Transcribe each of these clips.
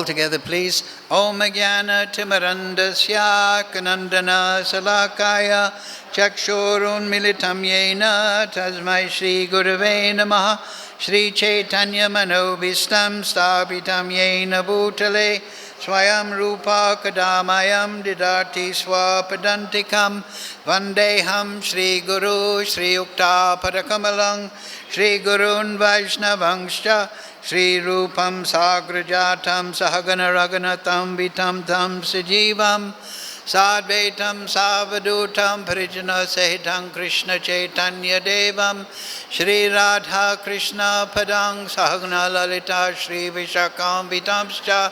All together, please. Om Jnana-timirandasya Kanandana Salakaya Chakshurun Militam Yena Tasmai Shri Gurave Namaha Shri Chaitanya Manobhistam Stapitam Yena Bhutale Swayam Rupa Kadamayam Didati Swapadantikam Vandeham Shri Guru Shri Ukta Padakamalang Shri Gurun Vaishnavangscha Shri Rupam Sagrajatam Sahagana Raganatam Vitam Tam Sajivam Sadvaitam Savadutam Parijana Sahitam Krishna Chaitanya Devam Shri Radha Krishna Padang Sahagana Lalita Shri Vishakam Vitamscha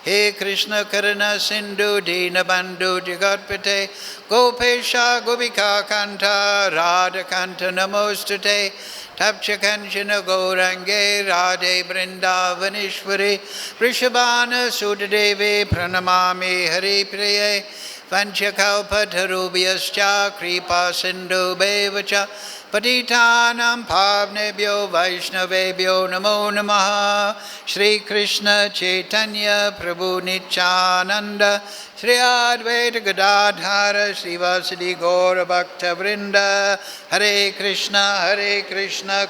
He Krishna Karana Sindhu Dina Bandhu Jagatpate Gopesha Gopika Kanta Radha Kanta Namostute Tapcha Kanchana Gaurange Radhe Vrindavanishwari Vrishabhana Sudadevi Pranamami Hari Priye Vanchakalpatarubhyascha Kripa Sindhu Bevacha Patitanam Pavnebhyo Vaishnavebhyo Namo Namaha Shri Krishna Chaitanya Prabhu Nityananda Shri Advaita Gadadhara Shri Vasadi Gaura Bhakta Vrinda Hare Krishna Krishna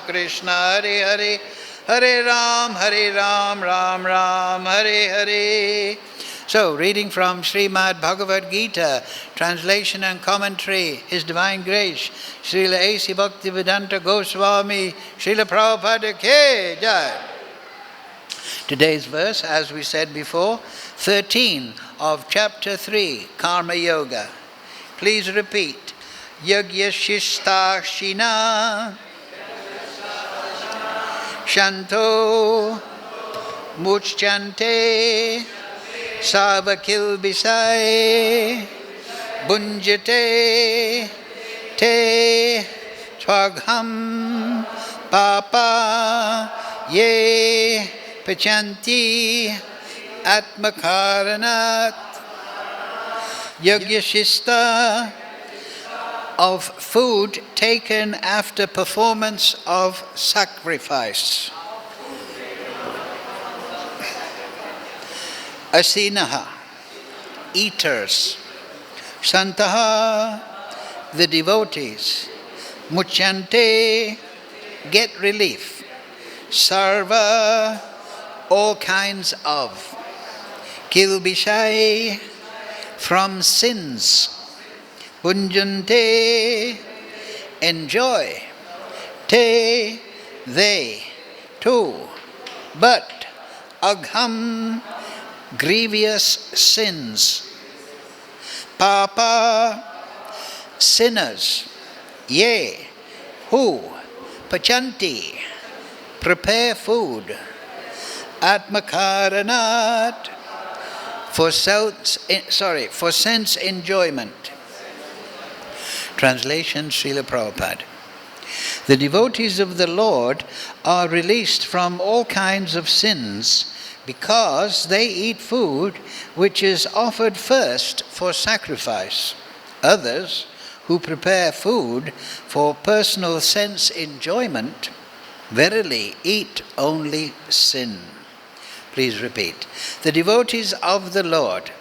Krishna Hare Hare Hare Ram Ram Ram Hare Hare. So, reading from Srimad Bhagavad Gita, translation and commentary, His Divine Grace, Srila A.C. Bhaktivedanta Goswami, Srila Prabhupada Ke Jai. Today's verse, as we said before, 13 of chapter 3, Karma Yoga. Please repeat. Yajña-śiṣṭāśinaḥ Santo mucyante sarva-kilbiṣaiḥ bhuñjate te aghaṁ pāpā ye pacanty ātma-kāraṇāt yajña-śiṣṭa of food taken after performance of sacrifice. Aśinaḥ, eaters. Santaḥ, the devotees. Mucyante, get relief. Sarva, all kinds of. Kilbiṣaiḥ, from sins. Bhuñjate, enjoy. Te, they. Too, but. Agham, grievous sins. Pāpā, sinners. Ye, who. Pacanty, prepare food. Ātma-kāraṇāt, for sense enjoyment. Translation, Srila Prabhupada. The devotees of the Lord are released from all kinds of sins because they eat food which is offered first for sacrifice. Others, who prepare food for personal sense enjoyment, verily eat only sin. Please repeat. The devotees of the Lord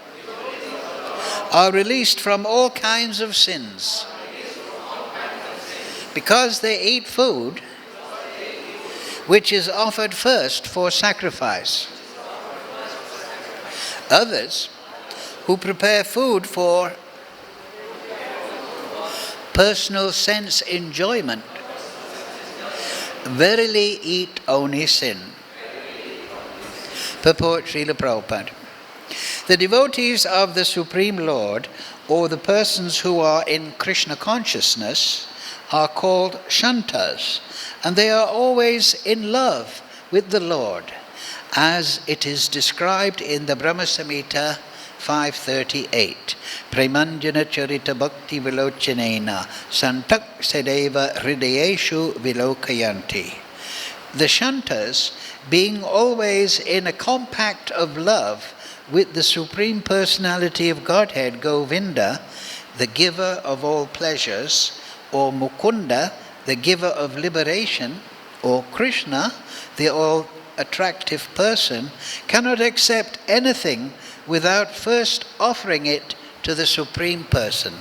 are released from all kinds of sins because they eat food which is offered first for sacrifice. Others, who prepare food for personal sense enjoyment, verily eat only sin. Purport, Srila Prabhupada. The devotees of the Supreme Lord, or the persons who are in Krishna consciousness, are called shantas, and they are always in love with the Lord, as it is described in the Brahma-saṁhitā 538. Premāñjana-cchurita-bhakti-vilocanena santaḥ sadaiva hridayeshu vilokayanti. The shantas, being always in a compact of love with the Supreme Personality of Godhead, Govinda, the giver of all pleasures, or Mukunda, the giver of liberation, or Krishna, the attractive person cannot accept anything without first offering it to the Supreme Person.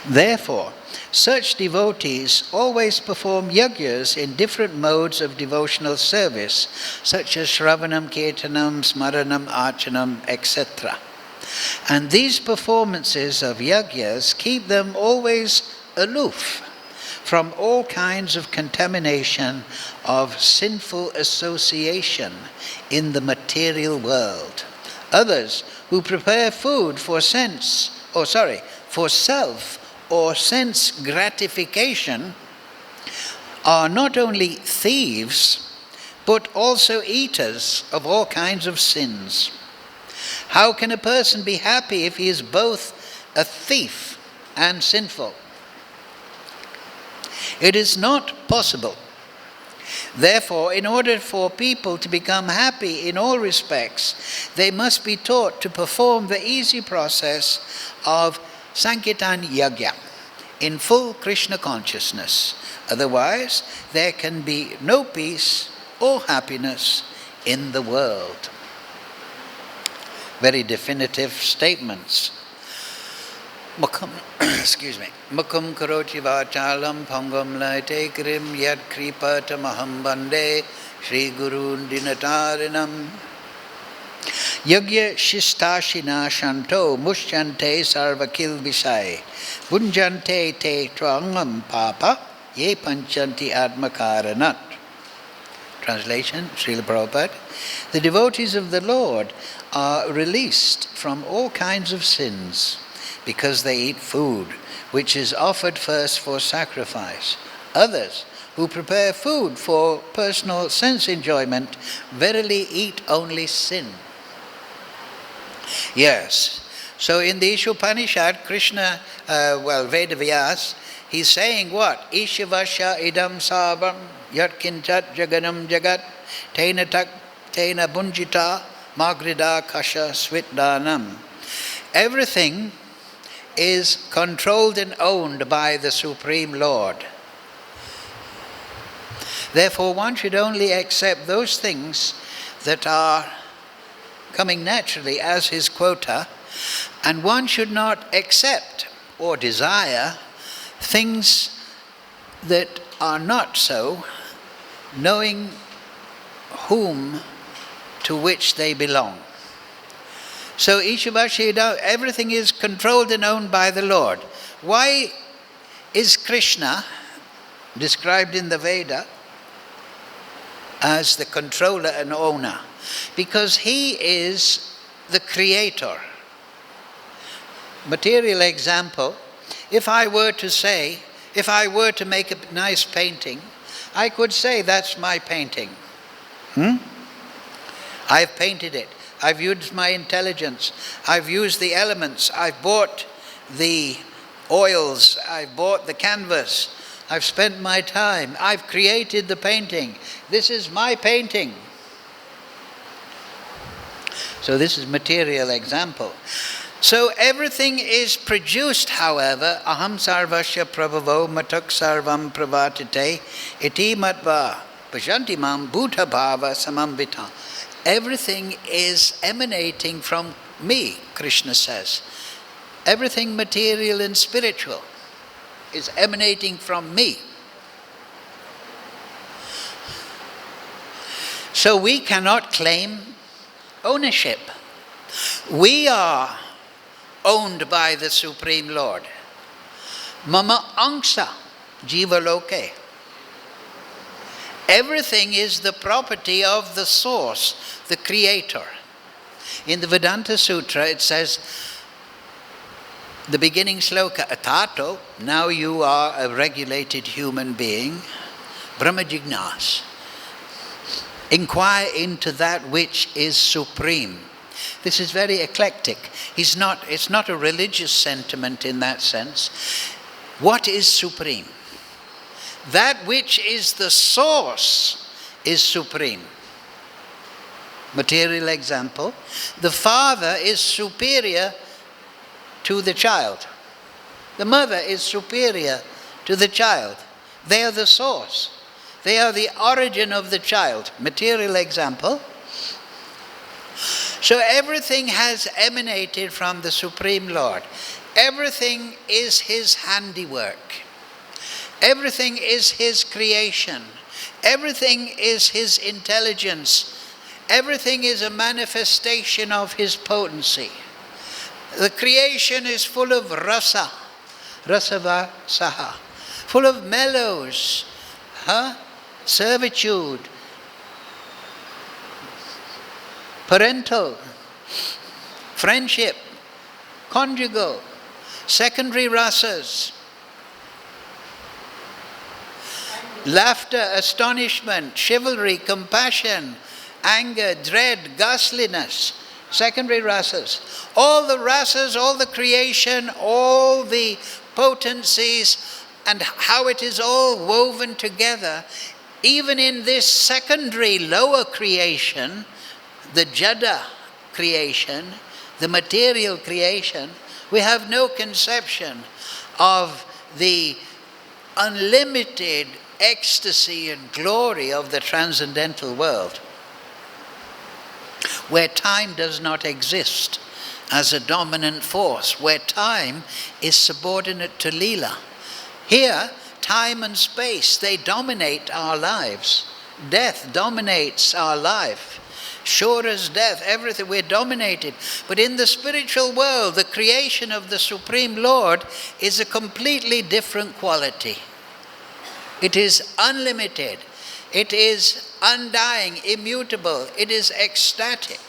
Therefore, such devotees always perform yajñas in different modes of devotional service, such as Shravanam, Kirtanam, Smaranam, Archanam, etc. And these performances of yajñas keep them always aloof from all kinds of contamination of sinful association in the material world. Others who prepare food for self or sense gratification are not only thieves, but also eaters of all kinds of sins. How can a person be happy if he is both a thief and sinful? It is not possible. Therefore, in order for people to become happy in all respects, they must be taught to perform the easy process of saṅkīrtana-yajña in full Krishna consciousness. Otherwise, there can be no peace or happiness in the world. Very definitive statements. Mukham karoti vācālam phangam laite krim yad kripatamaham bande Shri Gurun dinatarinam. Yajña-śiṣṭāśinaḥ santo mucyante sarva-kilbiṣaiḥ bhuñjate te aghaṁ pāpā ye pacanty ātma-kāraṇāt. Translation, Srila Prabhupada. The devotees of the Lord are released from all kinds of sins because they eat food which is offered first for sacrifice. Others who prepare food for personal sense enjoyment verily eat only sin. Yes. So in the Upanishad, Krishna, Veda Vyas, he's saying what? Ishavasya idam sarvam yat kinchat jaganam jagat tena tak tena bhuñjate magrida kasha svitdanam. Everything is controlled and owned by the Supreme Lord. Therefore, one should only accept those things that are coming naturally as his quota, and one should not accept or desire things that are not so, knowing whom to which they belong. So Ishavasya, everything is controlled and owned by the Lord. Why is Krishna described in the Veda as the controller and owner? Because he is the creator. Material example, if I were to make a nice painting, I could say that's my painting. I've painted it. I've used my intelligence. I've used the elements. I've bought the oils. I've bought the canvas. I've spent my time. I've created the painting. This is my painting. So this is material example. So everything is produced, however, aham sarvasya prabhavo matak sarvam pravartate iti matva pashanti mam bhuta bhava samambita. Everything is emanating from me, Krishna says. Everything material and spiritual is emanating from me. So we cannot claim ownership. We are owned by the Supreme Lord. Mama angsa jiva loke. Everything is the property of the source, the creator. In the Vedanta Sutra it says, the beginning sloka, atato, now you are a regulated human being, brahma jignas. Inquire into that which is supreme. This is very eclectic. It's not a religious sentiment in that sense. What is supreme? That which is the source is supreme. Material example, the father is superior to the child. The mother is superior to the child. They are the source. They are the origin of the child. Material example. So everything has emanated from the Supreme Lord. Everything is His handiwork. Everything is His creation. Everything is His intelligence. Everything is a manifestation of His potency. The creation is full of rasa, rasavasaha, full of mellows, servitude, parental, friendship, conjugal, secondary rasas, laughter, astonishment, chivalry, compassion, anger, dread, ghastliness, secondary rasas. All the rasas, all the creation, all the potencies, and how it is all woven together, even in this secondary lower creation, the jada creation, the material creation, we have no conception of the unlimited ecstasy and glory of the transcendental world, where time does not exist as a dominant force, where time is subordinate to Leela. Here, time and space, they dominate our lives. Death dominates our life. Sure as death, everything, we're dominated. But in the spiritual world, the creation of the Supreme Lord is a completely different quality. It is unlimited. It is undying, immutable. It is ecstatic.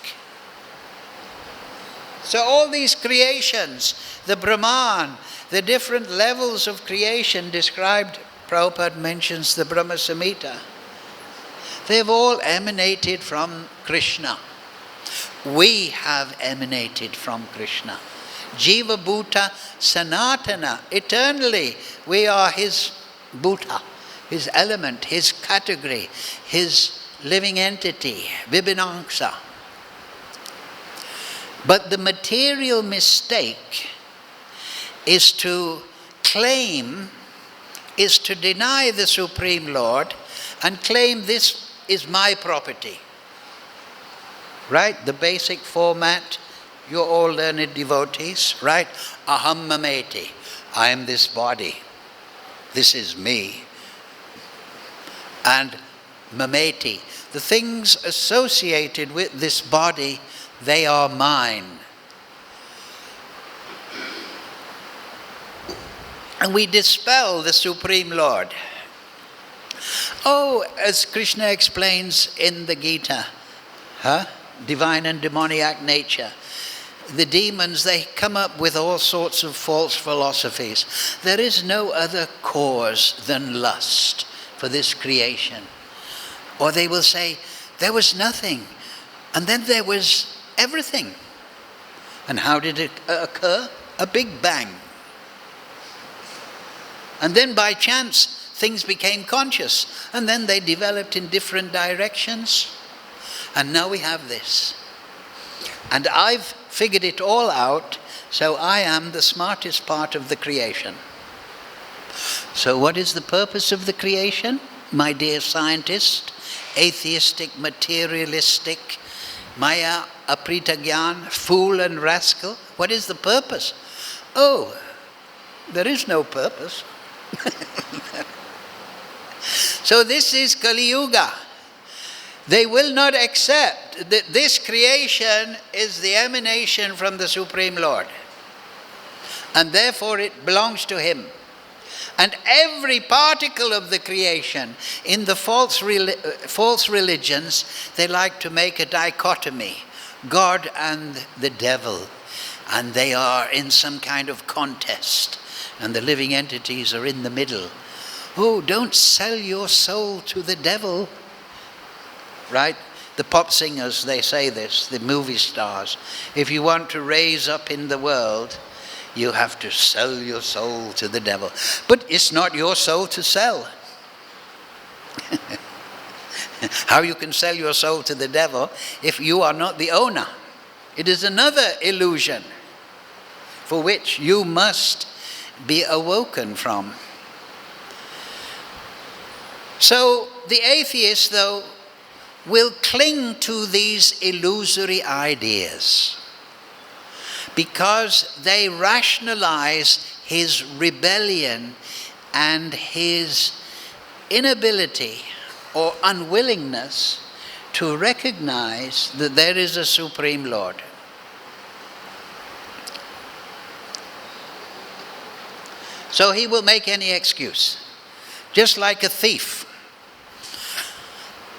So all these creations, the Brahman, the different levels of creation described, Prabhupada mentions the Brahma-saṁhitā. They've all emanated from Krishna. We have emanated from Krishna. Jiva Bhuta Sanatana. Eternally, we are His Bhuta, His element, His category, His living entity, Vibhinaṅsa. But the material mistake is to claim, is to deny the Supreme Lord and claim this is my property. Right? The basic format, you're all learned devotees, right? Agham mameti. I am this body. This is me. And mameti. The things associated with this body, they are mine. And we dispel the Supreme Lord. Oh, as Krishna explains in the Gita, divine and demoniac nature. The demons, they come up with all sorts of false philosophies. There is no other cause than lust for this creation. Or they will say, there was nothing, and then there was everything. And how did it occur? A big bang. And then by chance, things became conscious, and then they developed in different directions. And now we have this. And I've figured it all out, so I am the smartest part of the creation. So what is the purpose of the creation, my dear scientist, atheistic, materialistic, maya apritagyan, fool and rascal? What is the purpose? Oh, there is no purpose. So this is Kali Yuga. They will not accept that this creation is the emanation from the Supreme Lord. And therefore it belongs to Him. And every particle of the creation, in the false religions, they like to make a dichotomy. God and the devil. And they are in some kind of contest. And the living entities are in the middle. Oh, don't sell your soul to the devil. Right? The pop singers, they say this, the movie stars. If you want to raise up in the world, you have to sell your soul to the devil. But it's not your soul to sell. How you can sell your soul to the devil if you are not the owner? It is another illusion for which you must be awoken from. So the atheist, though, will cling to these illusory ideas because they rationalize his rebellion and his inability or unwillingness to recognize that there is a Supreme Lord. So he will make any excuse, just like a thief.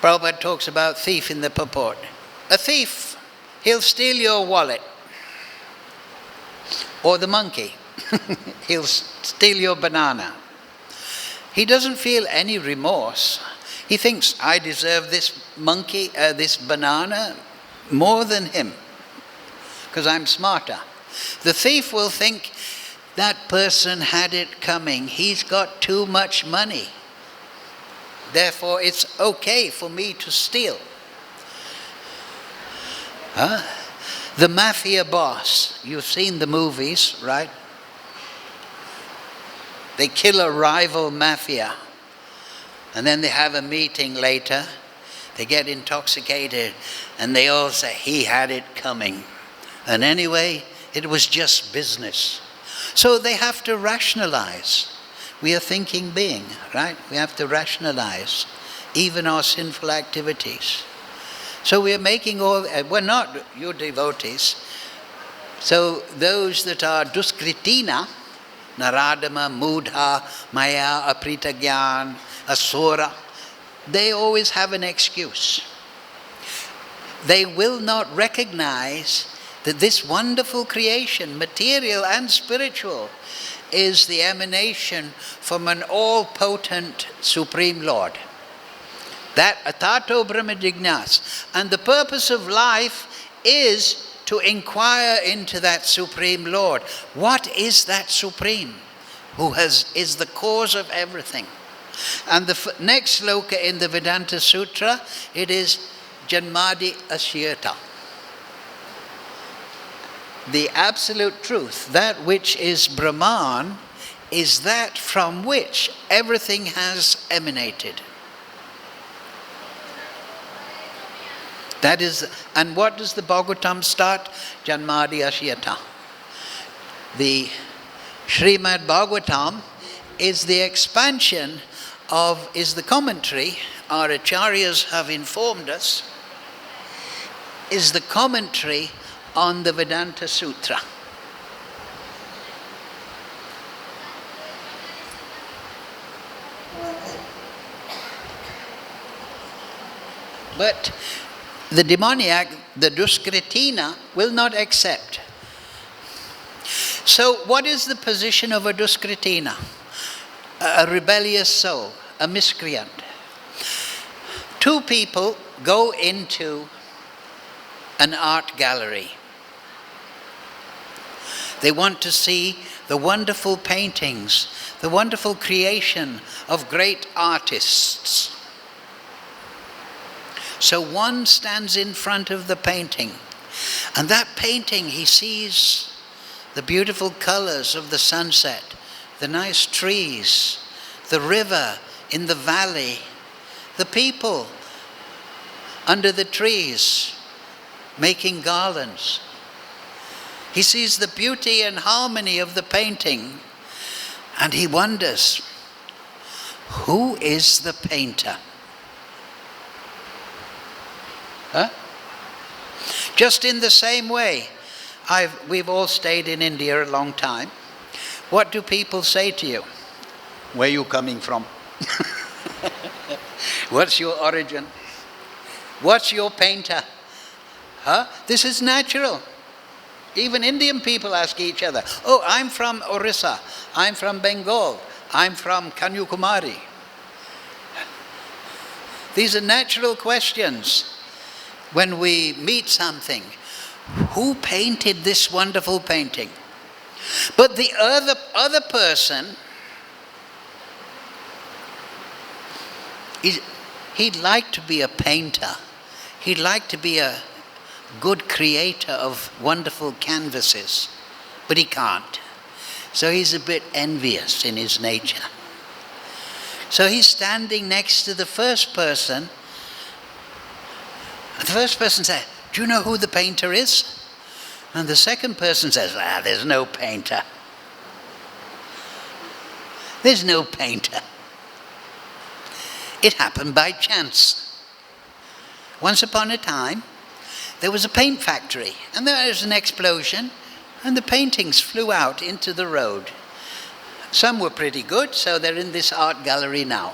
Prabhupada talks about thief in the purport. A thief, he'll steal your wallet. Or the monkey, he'll steal your banana. He doesn't feel any remorse. He thinks, I deserve this monkey, this banana more than him, because I'm smarter. The thief will think, that person had it coming. He's got too much money. Therefore, it's okay for me to steal. The Mafia Boss. You've seen the movies, right? They kill a rival mafia. And then they have a meeting later. They get intoxicated. And they all say, he had it coming. And anyway, it was just business. So they have to rationalize. We are thinking being, right? We have to rationalize even our sinful activities. So we are making we're not, you devotees. So those that are duskritina, naradama, mudha, maya, apritagyan, asura, they always have an excuse. They will not recognize that this wonderful creation, material and spiritual, is the emanation from an all-potent Supreme Lord. That atato brahma jignas. And the purpose of life is to inquire into that Supreme Lord. What is that Supreme who is the cause of everything? And the next sloka in the Vedanta Sutra, it is yajña-śiṣṭa. The absolute truth, that which is Brahman, is that from which everything has emanated. That is, and what does the Bhagavatam start? Yajña-śiṣṭa. The Srimad Bhagavatam is the expansion is the commentary, our acharyas have informed us, is the commentary on the Vedanta Sutra. But the demoniac, the duskritina, will not accept. So what is the position of a duskritina? A rebellious soul, a miscreant. Two people go into an art gallery. They want to see the wonderful paintings, the wonderful creation of great artists. So one stands in front of the painting, and that painting, he sees the beautiful colors of the sunset, the nice trees, the river in the valley, the people under the trees making garlands. He sees the beauty and harmony of the painting, and he wonders, who is the painter? Just in the same way, we've all stayed in India a long time. What do people say to you? Where are you coming from? What's your origin? What's your painter? This is natural. Even Indian people ask each other, oh, I'm from Orissa, I'm from Bengal, I'm from Kanyakumari. These are natural questions when we meet something. Who painted this wonderful painting? But the other person, he'd like to be a painter. He'd like to be a good creator of wonderful canvases, but he can't. So he's a bit envious in his nature. So he's standing next to the first person. The first person says, do you know who the painter is? And the second person says, there's no painter. There's no painter. It happened by chance. Once upon a time, there was a paint factory, and there was an explosion, and the paintings flew out into the road. Some were pretty good, so they're in this art gallery now.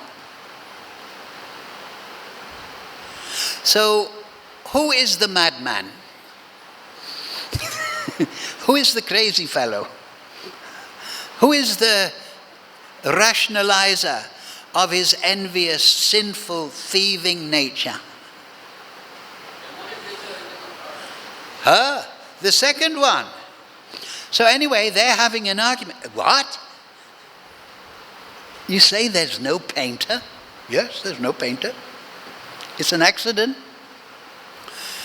So, who is the madman? Who is the crazy fellow? Who is the rationalizer of his envious, sinful, thieving nature? The second one. So anyway, they're having an argument. What? You say there's no painter? Yes, there's no painter. It's an accident.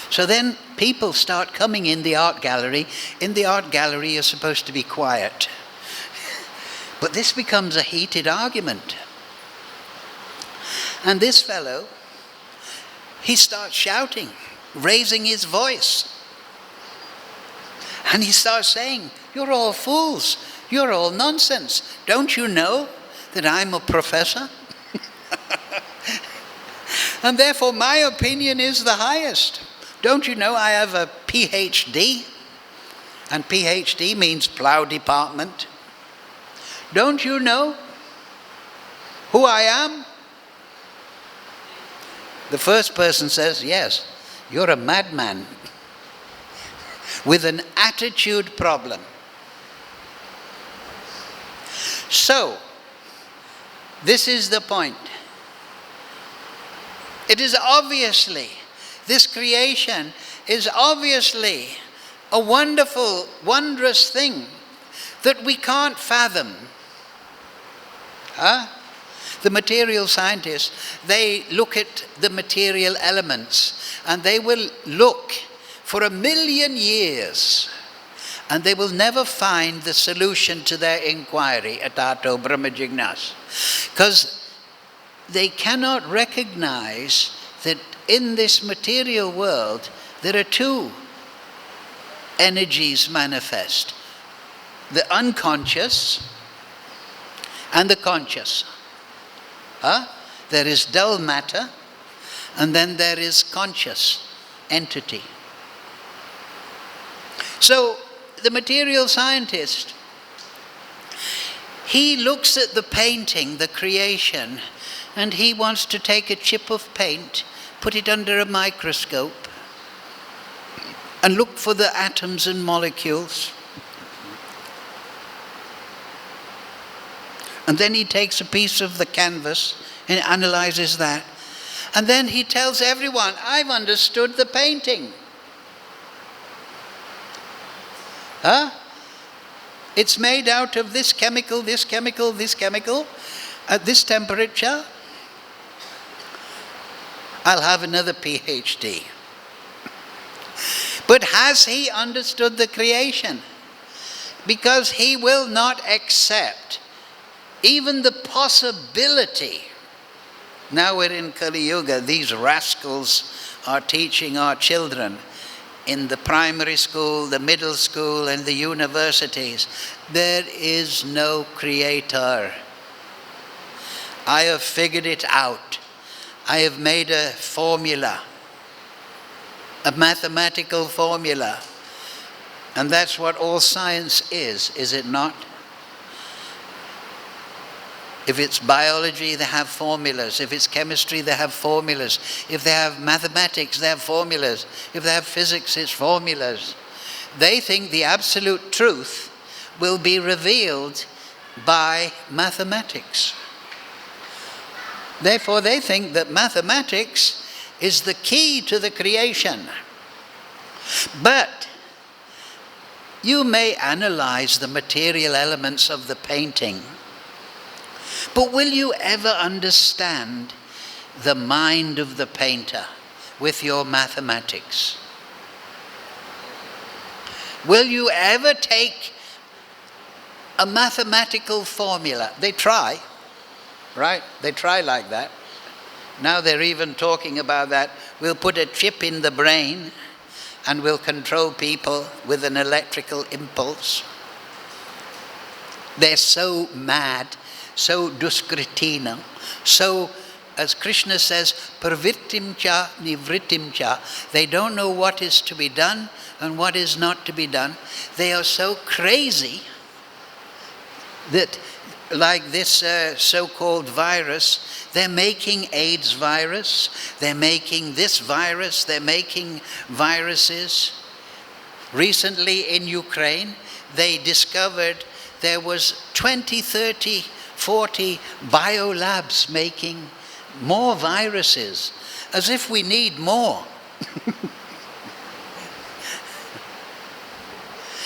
So then people start coming in the art gallery. In the art gallery, you're supposed to be quiet. But this becomes a heated argument. And this fellow, he starts shouting, raising his voice. And he starts saying, you're all fools. You're all nonsense. Don't you know that I'm a professor? And therefore my opinion is the highest. Don't you know I have a PhD? And PhD means plow department. Don't you know who I am? The first person says, yes, you're a madman with an attitude problem. So, this is the point. It is obviously, this creation is obviously a wonderful, wondrous thing that we can't fathom. The material scientists, they look at the material elements and they will look for 1,000,000 years and they will never find the solution to their inquiry at Tato Brahma Jignas, because they cannot recognize that in this material world there are two energies manifest: the unconscious and the conscious. There is dull matter, and then there is conscious entity. So the material scientist, he looks at the painting, the creation, and he wants to take a chip of paint, put it under a microscope, and look for the atoms and molecules. And then he takes a piece of the canvas and analyzes that. And then he tells everyone, I've understood the painting. It's made out of this chemical, this chemical, this chemical, at this temperature. I'll have another PhD. But has he understood the creation? Because he will not accept even the possibility. Now we're in Kali Yuga, these rascals are teaching our children in the primary school, the middle school, and the universities. There is no creator. I have figured it out. I have made a formula, a mathematical formula. And that's what all science is it not? If it's biology, they have formulas. If it's chemistry, they have formulas. If they have mathematics, they have formulas. If they have physics, it's formulas. They think the absolute truth will be revealed by mathematics. Therefore, they think that mathematics is the key to the creation. But you may analyze the material elements of the painting, but will you ever understand the mind of the painter with your mathematics? Will you ever take a mathematical formula? They try. right? They try like that. Now they're even talking about that. We'll put a chip in the brain and we'll control people with an electrical impulse. They're so mad, so duskritina, so, as Krishna says, pravrittim cha nivrittim cha. They don't know what is to be done and what is not to be done. They are so crazy that, like this so-called virus, they're making AIDS virus, they're making this virus, they're making viruses. Recently in Ukraine, they discovered there was 20, 30, 40 biolabs making more viruses, as if we need more.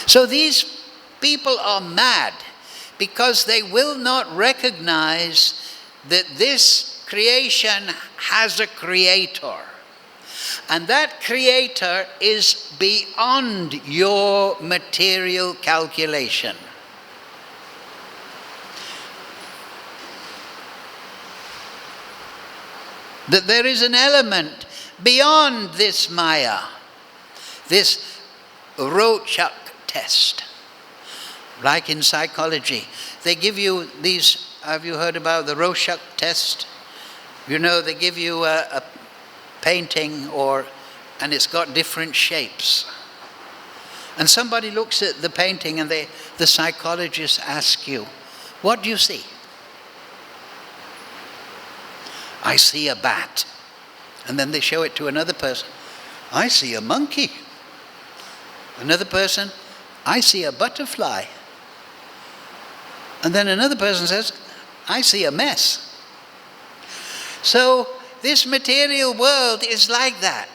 So these people are mad because they will not recognize that this creation has a creator. And that creator is beyond your material calculation. That there is an element beyond this Maya, this Rorschach test. Like in psychology, they give you these, have you heard about the Rorschach test? You know, they give you a painting and it's got different shapes. And somebody looks at the painting and the psychologist asks you, what do you see? I see a bat. And then they show it to another person. I see a monkey. Another person, I see a butterfly. And then another person says, I see a mess. So this material world is like that.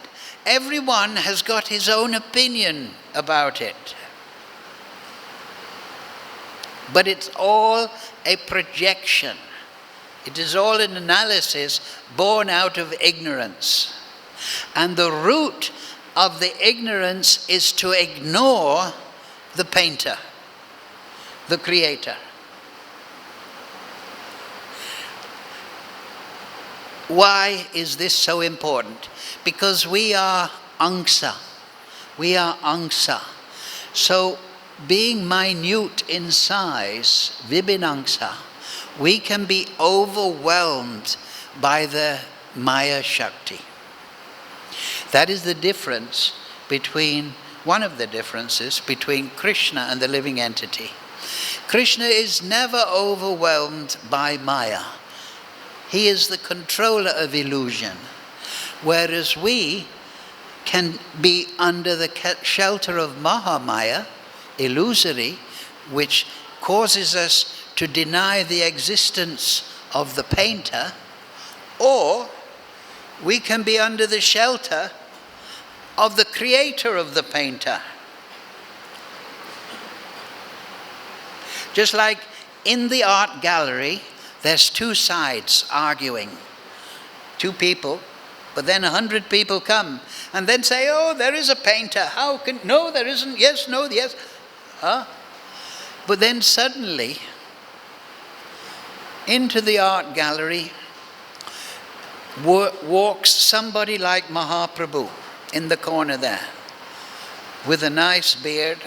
Everyone has got his own opinion about it. But it's all a projection. It is all an analysis born out of ignorance. And the root of the ignorance is to ignore the painter, the creator. Why is this so important? Because we are angsa. We are angsa. So being minute in size, vibhinangsa, we can be overwhelmed by the Maya Shakti. That is the difference between, one of the differences between Krishna and the living entity. Krishna is never overwhelmed by Maya. He is the controller of illusion. Whereas we can be under the shelter of Mahamaya, illusory, which causes us to deny the existence of the painter, or we can be under the shelter of the creator of the painter. Just like in the art gallery, there's two sides arguing. Two people, but then 100 people come and then say, oh, there is a painter. How can, no, there isn't, yes, no, yes. Huh? But then suddenly, into the art gallery walks somebody like Mahaprabhu in the corner there, with a nice beard,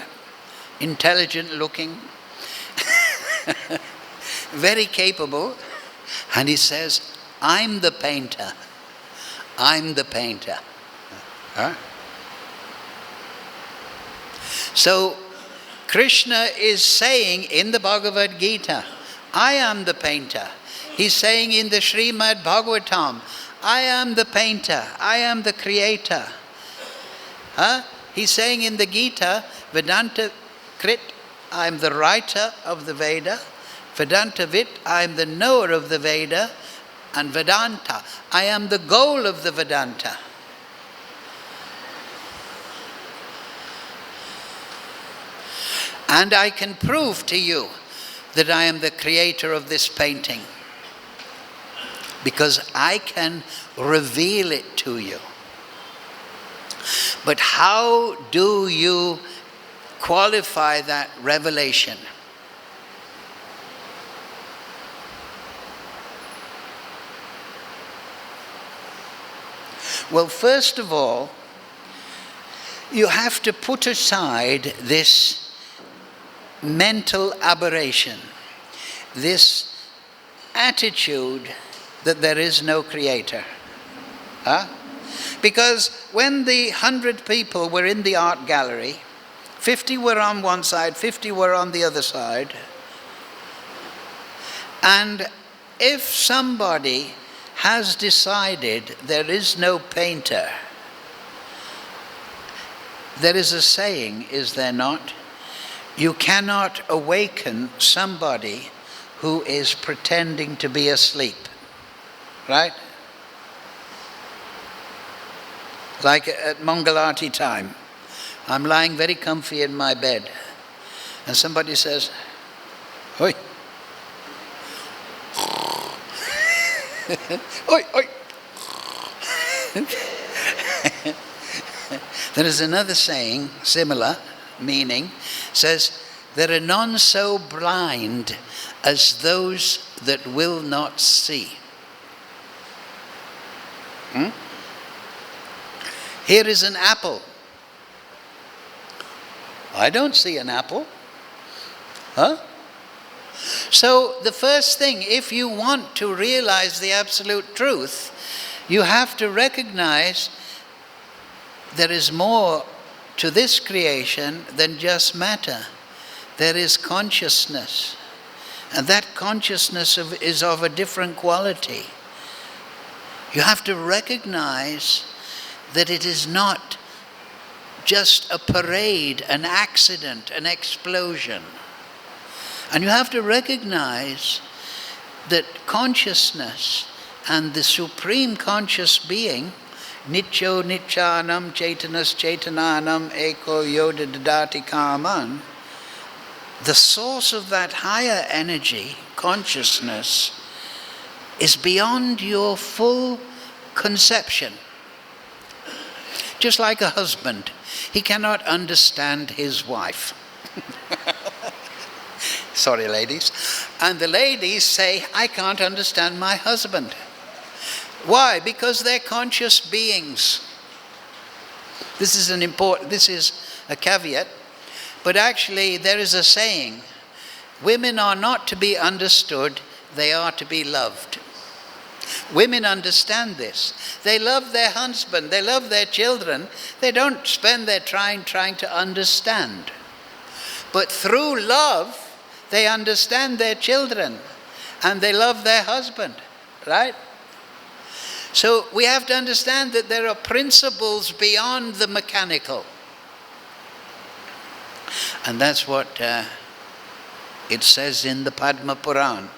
intelligent looking, very capable, and he says, I'm the painter. I'm the painter. Huh? So Krishna is saying in the Bhagavad Gita, I am the painter. He's saying in the Srimad Bhagavatam, I am the painter, I am the creator. Huh? He's saying in the Gita, Vedanta Krit, I am the writer of the Veda. Vedanta Vit, I am the knower of the Veda. And Vedanta, I am the goal of the Vedanta. And I can prove to you that I am the creator of this painting, because I can reveal it to you. But how do you qualify that revelation? Well, first of all, you have to put aside this mental aberration, this attitude that there is no creator. Huh? Because when the 100 people were in the art gallery, 50 were on one side, 50 were on the other side. And if somebody has decided there is no painter, there is a saying, is there not? You cannot awaken somebody who is pretending to be asleep. Right? Like at Mangalati time, I'm lying very comfy in my bed, and somebody says, "Oi, oi, oi." There is another saying, similar meaning, says, "There are none so blind as those that will not see." Here is an apple. I don't see an apple. Huh? So the first thing, if you want to realize the absolute truth, you have to recognize there is more to this creation than just matter. There is consciousness. And that consciousness is of a different quality. You have to recognize that it is not just a parade, an accident, an explosion. And you have to recognize that consciousness and the supreme conscious being, Nityo Nityanam Chaitanas Chaitananam Eko Yoda Dadati Kaman, the source of that higher energy, consciousness, is beyond your full conception. Just like a husband, he cannot understand his wife. Sorry, ladies. And the ladies say, "I can't understand my husband." Why? Because they're conscious beings. This is a caveat, but actually there is a saying, women are not to be understood, they are to be loved. Women understand this. They love their husband, they love their children. They don't spend their time trying to understand. But through love, they understand their children and they love their husband, right? So we have to understand that there are principles beyond the mechanical. And that's what it says in the Padma Purana.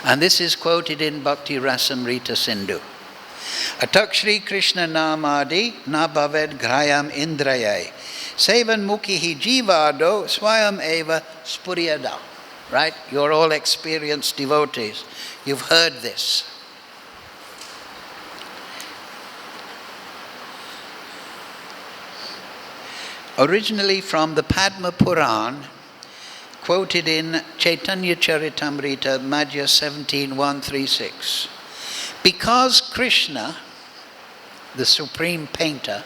And this is quoted in Bhakti Rasamrita Sindhu. Atak Shri Krishna namadi na bhaved grayam indrayai. Sevan mukhihi jivado swayam eva spuryada. Right? You're all experienced devotees. You've heard this. Originally from the Padma Purana, quoted in Chaitanya-Charitamrita, Madhya 17.136. Because Krishna, the supreme painter,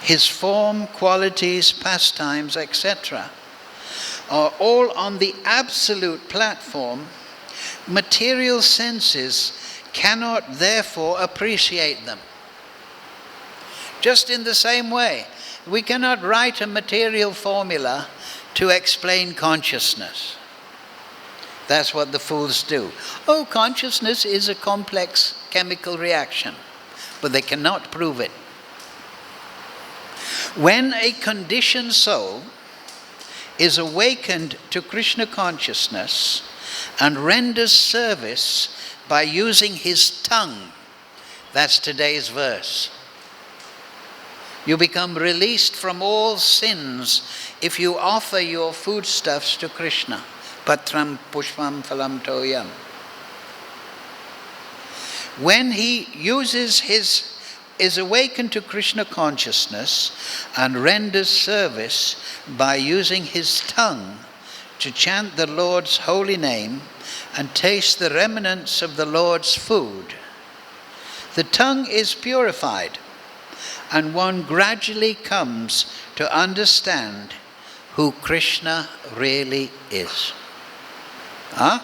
his form, qualities, pastimes, etc., are all on the absolute platform, material senses cannot therefore appreciate them. Just in the same way, we cannot write a material formula to explain consciousness. That's what the fools do. Oh, consciousness is a complex chemical reaction, but they cannot prove it. When a conditioned soul is awakened to Krishna consciousness and renders service by using his tongue, that's today's verse. You become released from all sins if you offer your foodstuffs to Krishna. Patram pushpam phalam toyam. When he is awakened to Krishna consciousness and renders service by using his tongue to chant the Lord's holy name and taste the remnants of the Lord's food, the tongue is purified, and one gradually comes to understand who Krishna really is. Huh?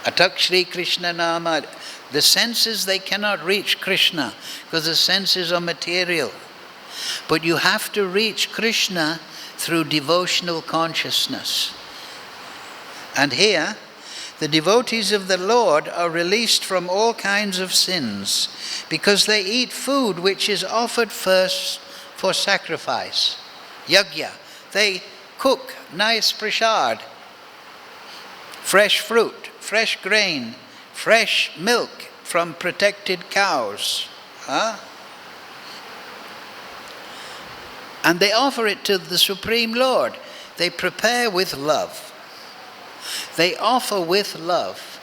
Atak Krishna Nama. The senses, they cannot reach Krishna because the senses are material. But you have to reach Krishna through devotional consciousness. And here, the devotees of the Lord are released from all kinds of sins because they eat food which is offered first for sacrifice. Yajña. They cook nice prasad, fresh fruit, fresh grain, fresh milk from protected cows. And they offer it to the Supreme Lord. They prepare with love. They offer with love.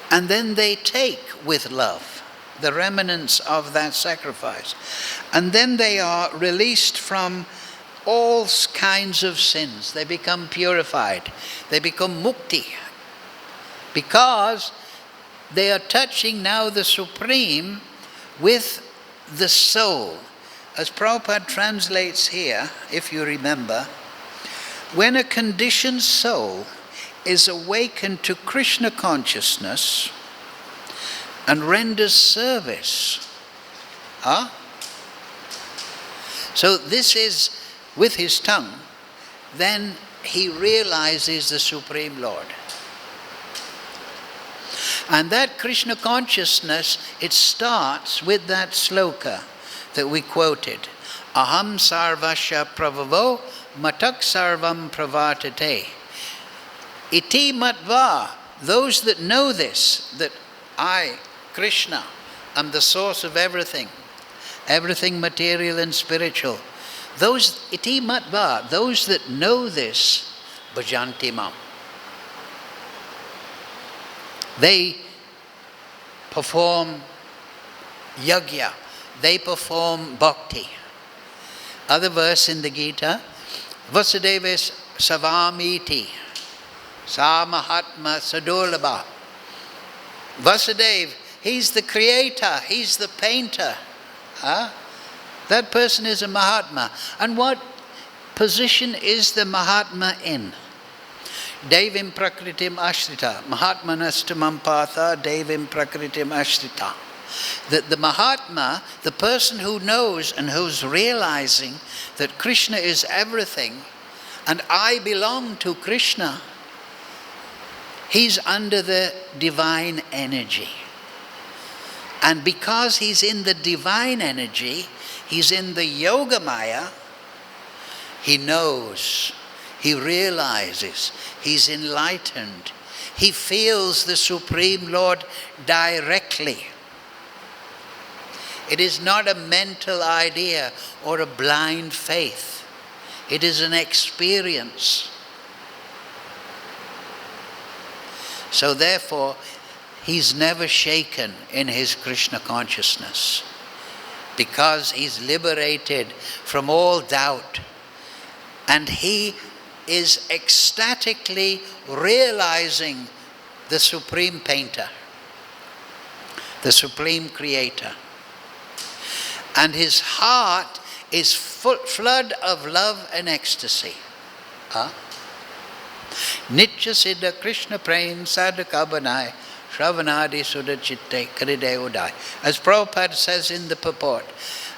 And then they take with love the remnants of that sacrifice. And then they are released from all kinds of sins. They become purified. They become mukti. Because they are touching now the Supreme with the soul. As Prabhupada translates here, if you remember, when a conditioned soul is awakened to Krishna consciousness and renders service. So this is with his tongue, then he realizes the Supreme Lord. And that Krishna consciousness, it starts with that sloka that we quoted. Agham sarvasya pravavo matak sarvam pravartate. Iti matva. Those that know this, that I, Krishna, am the source of everything material and spiritual. Those iti matva, those that know this, bhuñjate mam. They perform yajña. They perform bhakti. Other verse in the Gita, Vasudeves savamiti, sa mahatma sadulabha. Vasudeva, he's the creator, he's the painter. That person is a Mahatma. And what position is the Mahatma in? Devim prakritim ashrita. Mahatmanastamam patha devim prakritim ashrita. That the Mahatma, the person who knows and who's realizing that Krishna is everything and I belong to Krishna, he's under the divine energy. And because he's in the divine energy, he's in the yoga maya, he knows, he realizes, he's enlightened. He feels the Supreme Lord directly. It is not a mental idea or a blind faith. It is an experience. So therefore, he's never shaken in his Krishna consciousness because he's liberated from all doubt. And he is ecstatically realizing the Supreme Painter, the Supreme Creator. And his heart is flood of love and ecstasy. Nitya siddha Krishna prem sadaka-banai shravanadi sudha chitte karide udai. As Prabhupada says in the Purport,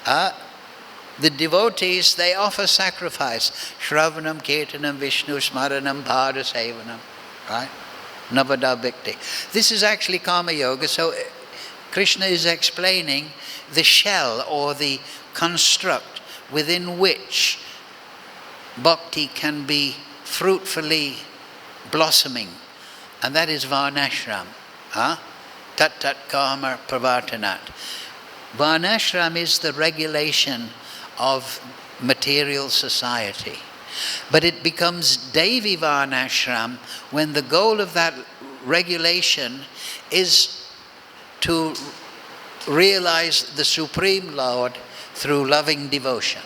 the devotees, they offer sacrifice. Shravanam, Kirtanam, Vishnu, Smaranam, Bhara Sevanam. Right? Navada Bhakti. This is actually Karma Yoga. So Krishna is explaining the shell or the construct within which bhakti can be fruitfully blossoming. And that is varnashram. Tat karma pravartanāt. Varnashram is the regulation of material society. But it becomes Devi Varnashram when the goal of that regulation is to realize the Supreme Lord through loving devotion.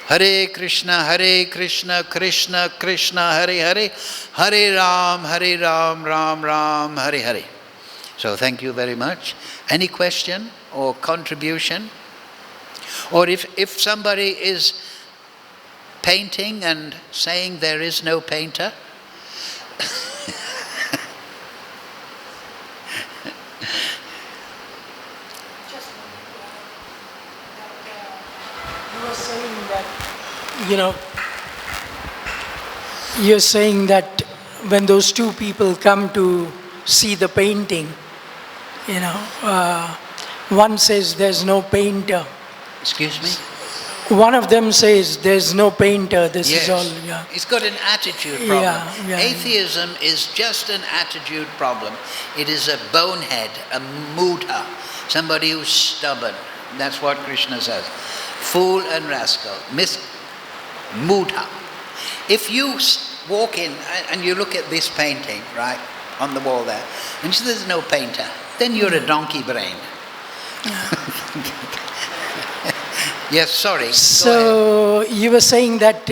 Hare Krishna, Krishna Krishna, Hare Hare, Hare Ram, Ram Ram, Hare Hare. So thank you very much. Any question or contribution? Or if somebody is painting and saying there is no painter, you're saying that when those two people come to see the painting, one says there's no painter. Excuse me? One of them says there's no painter, this Yes. is all, yeah. It's got an attitude problem. Yeah. Atheism is just an attitude problem. It is a bonehead, a mudha, somebody who's stubborn. That's what Krishna says. Fool and rascal. Mudha. If you walk in and you look at this painting, right, on the wall there, and you say there's no painter, then you're a donkey brain. Yes, sorry. So you were saying that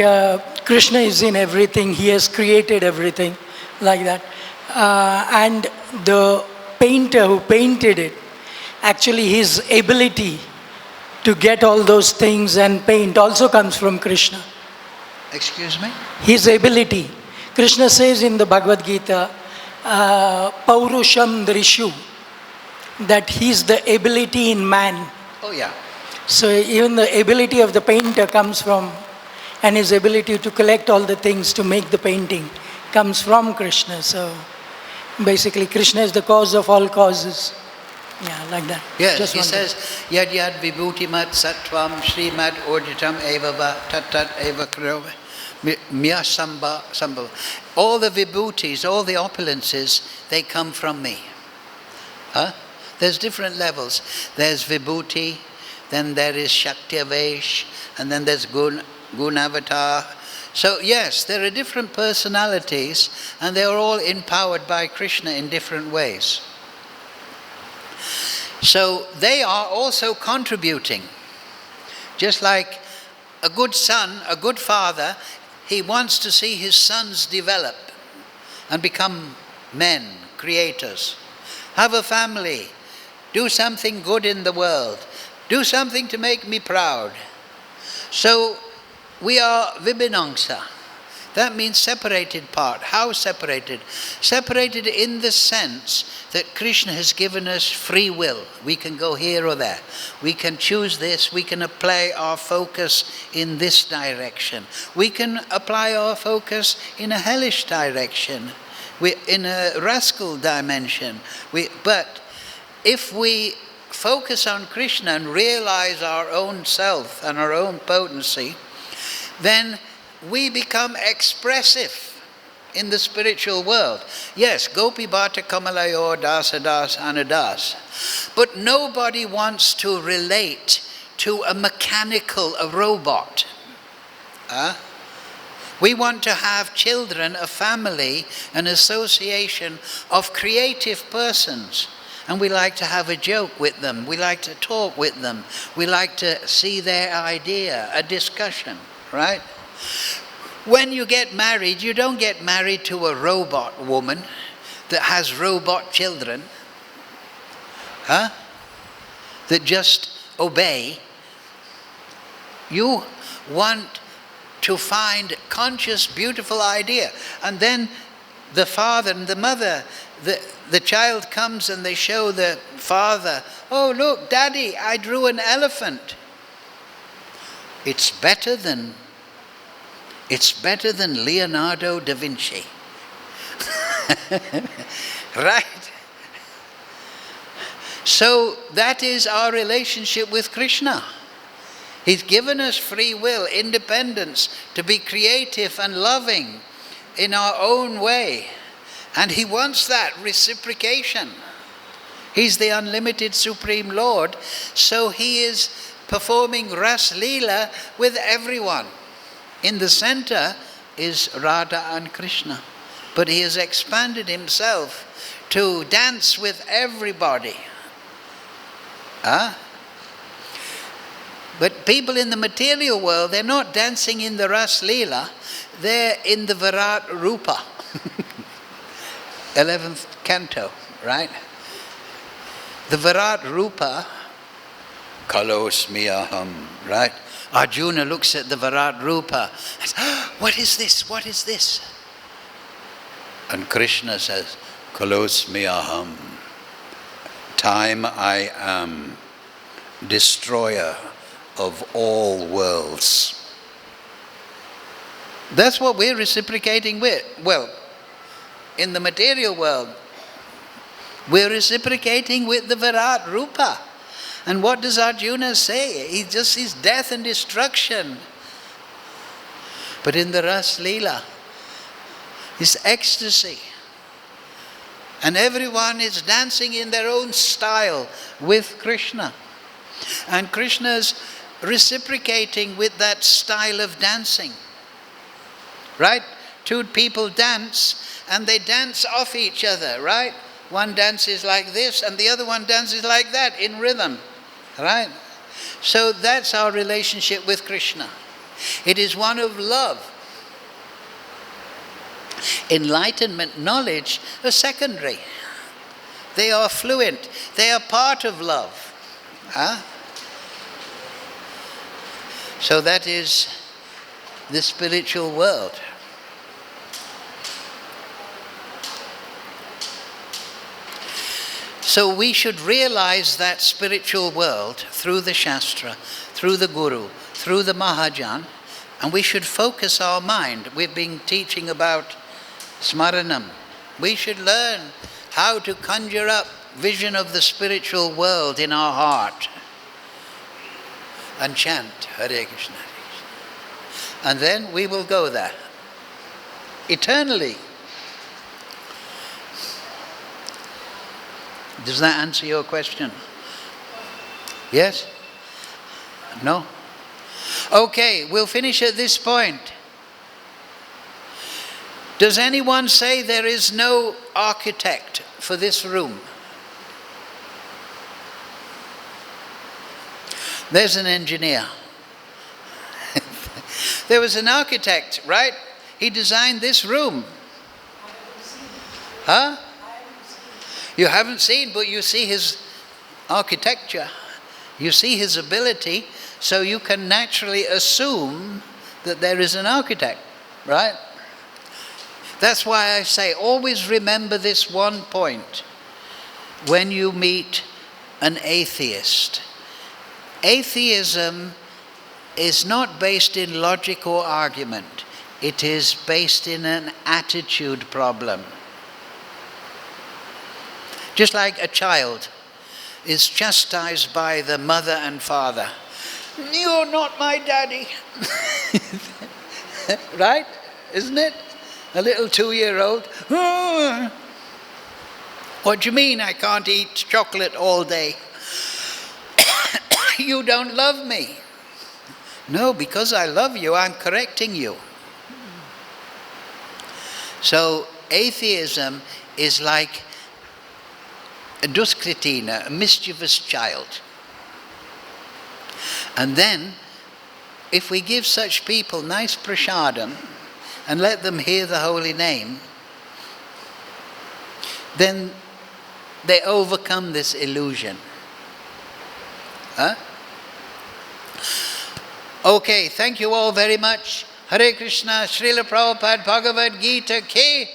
Krishna is in everything, he has created everything, like that. And the painter who painted it, actually his ability to get all those things and paint also comes from Krishna. Excuse me? His ability. Krishna says in the Bhagavad Gita, Paurusham Drishu, that he's the ability in man. Oh yeah. So even the ability of the painter comes from, and his ability to collect all the things to make the painting comes from Krishna. So basically Krishna is the cause of all causes. Yeah, like that. Yes, Just he says, yad yad vibhutimat sattvam srimad orjitam eva va tat eva krove mya sambhava. All the vibhutis, all the opulences, they come from me. Huh? There's different levels. There's vibhuti, then there is shakti-avesh, and then there's gunavatar. So yes, there are different personalities, and they are all empowered by Krishna in different ways. So they are also contributing. Just like a good son, a good father, he wants to see his sons develop and become men, creators. Have a family. Do something good in the world. Do something to make me proud. So we are vibhinangsa. That means separated part. How separated? Separated in the sense that Krishna has given us free will. We can go here or there. We can choose this. We can apply our focus in this direction. We can apply our focus in a hellish direction, in a rascal dimension. But if we focus on Krishna and realize our own self and our own potency, then we become expressive in the spiritual world. Yes, Gopi Bhatta Kamalayo Dasa Das Anadas. But nobody wants to relate to a robot. We want to have children, a family, an association of creative persons. And we like to have a joke with them. We like to talk with them. We like to see their idea, a discussion, right? When you get married, you don't get married to a robot woman that has robot children, that just obey. You want to find conscious, beautiful idea. And then the father and the mother, the child comes and they show the father, oh look, Daddy, I drew an elephant. It's better than Leonardo da Vinci. Right? So that is our relationship with Krishna. He's given us free will, independence, to be creative and loving in our own way. And he wants that reciprocation. He's the unlimited Supreme Lord, so he is performing Ras Leela with everyone. In the center is Radha and Krishna. But he has expanded himself to dance with everybody. But people in the material world, they're not dancing in the Ras Leela, they're in the Virat Rupa. 11th canto, right? The Virat Rupa, kalosmi aham, right? Arjuna looks at the Virat Rupa and says, oh, what is this? What is this? And Krishna says, kalosmi aham, time I am, destroyer of all worlds. That's what we're reciprocating with. Well, in the material world, we're reciprocating with the Virat Rupa. And what does Arjuna say? He just sees death and destruction. But in the Ras Leela, it's ecstasy. And everyone is dancing in their own style with Krishna. And Krishna's reciprocating with that style of dancing. Right? Two people dance and they dance off each other, right? One dances like this and the other one dances like that in rhythm. Right? So that's our relationship with Krishna. It is one of love. Enlightenment, knowledge are secondary. They are fluent. They are part of love. Huh? So that is the spiritual world. So we should realize that spiritual world through the Shastra, through the Guru, through the Mahajan, and we should focus our mind. We've been teaching about Smaranam. We should learn how to conjure up vision of the spiritual world in our heart and chant Hare Krishna. And then we will go there eternally. Does that answer your question? Yes? No? Okay, we'll finish at this point. Does anyone say there is no architect for this room? There's an engineer. There was an architect, right? He designed this room. Huh? You haven't seen, but you see his architecture. You see his ability, so you can naturally assume that there is an architect, right? That's why I say, always remember this one point when you meet an atheist. Atheism is not based in logic or argument. It is based in an attitude problem. Just like a child is chastised by the mother and father. You're not my daddy. Right? Isn't it? A little 2-year-old. Oh. What do you mean I can't eat chocolate all day? You don't love me. No, because I love you, I'm correcting you. So atheism is like a duskritina, a mischievous child. And then, if we give such people nice prasadam and let them hear the holy name, then they overcome this illusion. Huh? Okay, thank you all very much. Hare Krishna, Srila Prabhupada Bhagavad Gita Ki